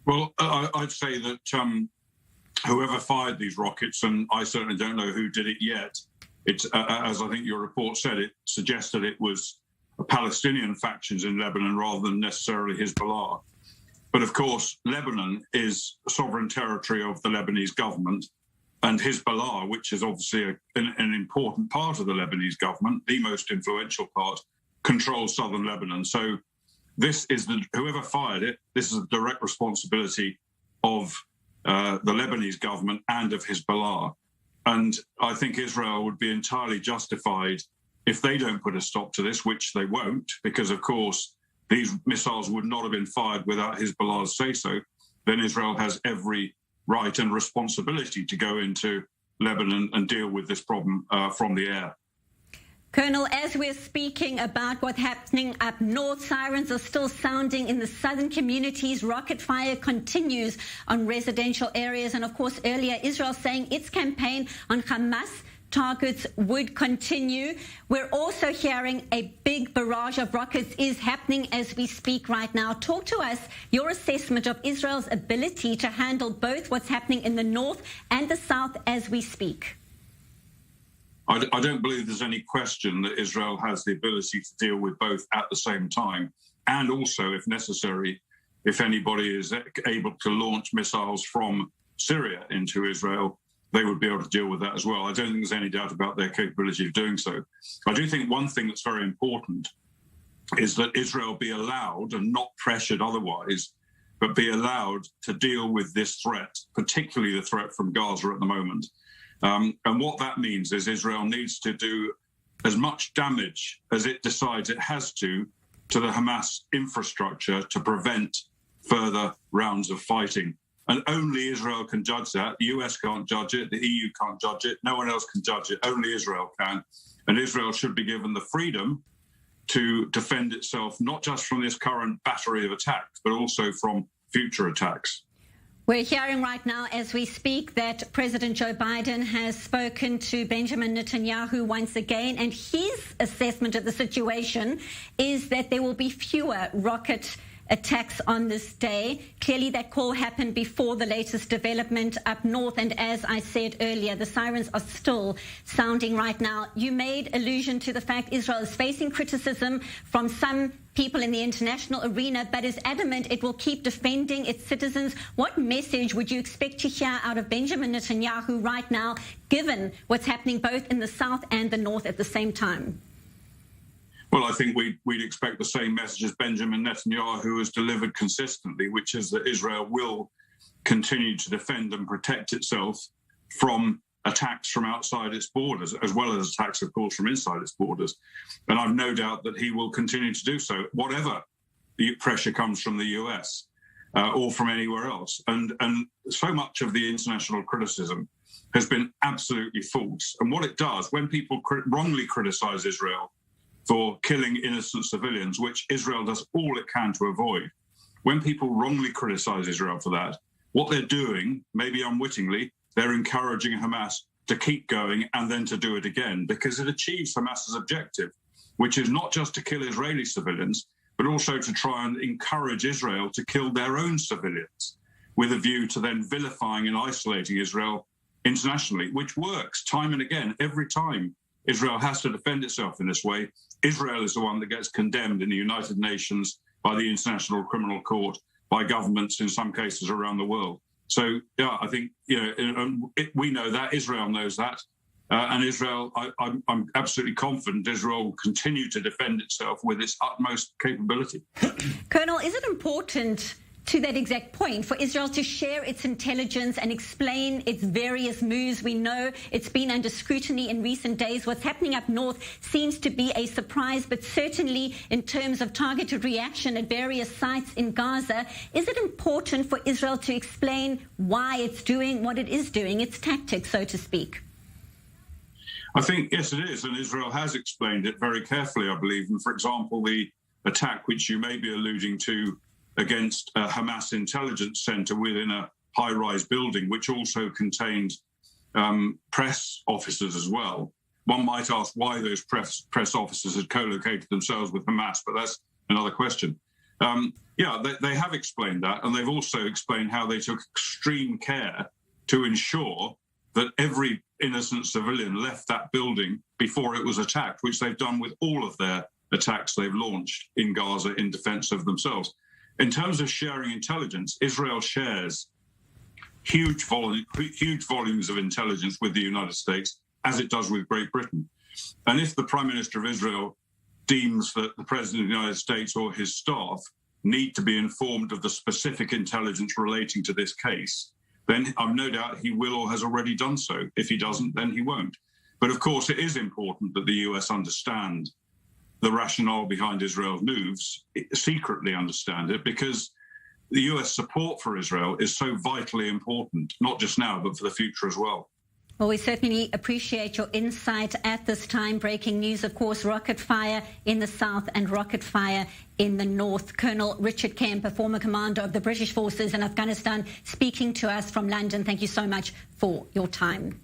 Well, I'd say that whoever fired these rockets, and I certainly don't know who did it yet, it's, as I think your report said, it suggested it was Palestinian factions in Lebanon rather than necessarily Hezbollah. But of course, Lebanon is sovereign territory of the Lebanese government, and Hezbollah, which is obviously an important part of the Lebanese government, the most influential part, controls southern Lebanon. So this is whoever fired it, this is a direct responsibility of the Lebanese government and of Hezbollah. And I think Israel would be entirely justified if they don't put a stop to this, which they won't, because, of course, these missiles would not have been fired without Hezbollah's say-so. Then Israel has every right and responsibility to go into Lebanon and deal with this problem from the air. Colonel, as we're speaking about what's happening up north, sirens are still sounding in the southern communities. Rocket fire continues on residential areas. And of course, earlier, Israel saying its campaign on Hamas targets would continue. We're also hearing a big barrage of rockets is happening as we speak right now. Talk to us your assessment of Israel's ability to handle both what's happening in the north and the south as we speak. I don't believe there's any question that Israel has the ability to deal with both at the same time. And also, if necessary, if anybody is able to launch missiles from Syria into Israel, they would be able to deal with that as well. I don't think there's any doubt about their capability of doing so. I do think one thing that's very important is that Israel be allowed, and not pressured otherwise, but be allowed to deal with this threat, particularly the threat from Gaza at the moment. And what that means is Israel needs to do as much damage as it decides it has to the Hamas infrastructure to prevent further rounds of fighting. And only Israel can judge that. The US can't judge it. The EU can't judge it. No one else can judge it. Only Israel can. And Israel should be given the freedom to defend itself, not just from this current battery of attacks, but also from future attacks. We're hearing right now as we speak that President Joe Biden has spoken to Benjamin Netanyahu once again, and his assessment of the situation is that there will be fewer rocket attacks on this day. Clearly that call happened before the latest development up north, and as I said earlier, the sirens are still sounding right now. You made allusion to the fact Israel is facing criticism from some people in the international arena, but is adamant it will keep defending its citizens. What message would you expect to hear out of Benjamin Netanyahu right now, given what's happening both in the south and the north at the same time? Well, I think we'd expect the same message as Benjamin Netanyahu has delivered consistently, which is that Israel will continue to defend and protect itself from attacks from outside its borders, as well as attacks, of course, from inside its borders. And I've no doubt that he will continue to do so, whatever the pressure comes from the US or from anywhere else. And so much of the international criticism has been absolutely false. And what it does, when people wrongly criticize Israel for killing innocent civilians, which Israel does all it can to avoid, when people wrongly criticize Israel for that, what they're doing, maybe unwittingly, they're encouraging Hamas to keep going and then to do it again, because it achieves Hamas's objective, which is not just to kill Israeli civilians, but also to try and encourage Israel to kill their own civilians, with a view to then vilifying and isolating Israel internationally, which works time and again. Every time Israel has to defend itself in this way, Israel is the one that gets condemned in the United Nations, by the International Criminal Court, by governments in some cases around the world. So, yeah, I think we know that, Israel knows that, and Israel, I'm absolutely confident Israel will continue to defend itself with its utmost capability. Colonel, is it important to that exact point for Israel to share its intelligence and explain its various moves? We know it's been under scrutiny in recent days. What's happening up north seems to be a surprise, but certainly in terms of targeted reaction at various sites in Gaza, is it important for Israel to explain why it's doing what it is doing, its tactics, so to speak? I think, yes, it is, and Israel has explained it very carefully, I believe. And, for example, the attack which you may be alluding to against a Hamas intelligence center within a high-rise building, which also contained press officers as well. One might ask why those press officers had co-located themselves with Hamas, but that's another question. Yeah, they have explained that, and they've also explained how they took extreme care to ensure that every innocent civilian left that building before it was attacked, which they've done with all of their attacks they've launched in Gaza in defense of themselves. In terms of sharing intelligence, Israel shares huge volumes of intelligence with the United States, as it does with Great Britain. And if the Prime Minister of Israel deems that the President of the United States or his staff need to be informed of the specific intelligence relating to this case, then I've no doubt he will or has already done so. If he doesn't, then he won't. But of course, it is important that the US understand the rationale behind Israel's moves, secretly understand it, because the US support for Israel is so vitally important, not just now, but for the future as well. Well, we certainly appreciate your insight at this time. Breaking news, of course, rocket fire in the south and rocket fire in the north. Colonel Richard Kemp, a former commander of the British forces in Afghanistan, speaking to us from London. Thank you so much for your time.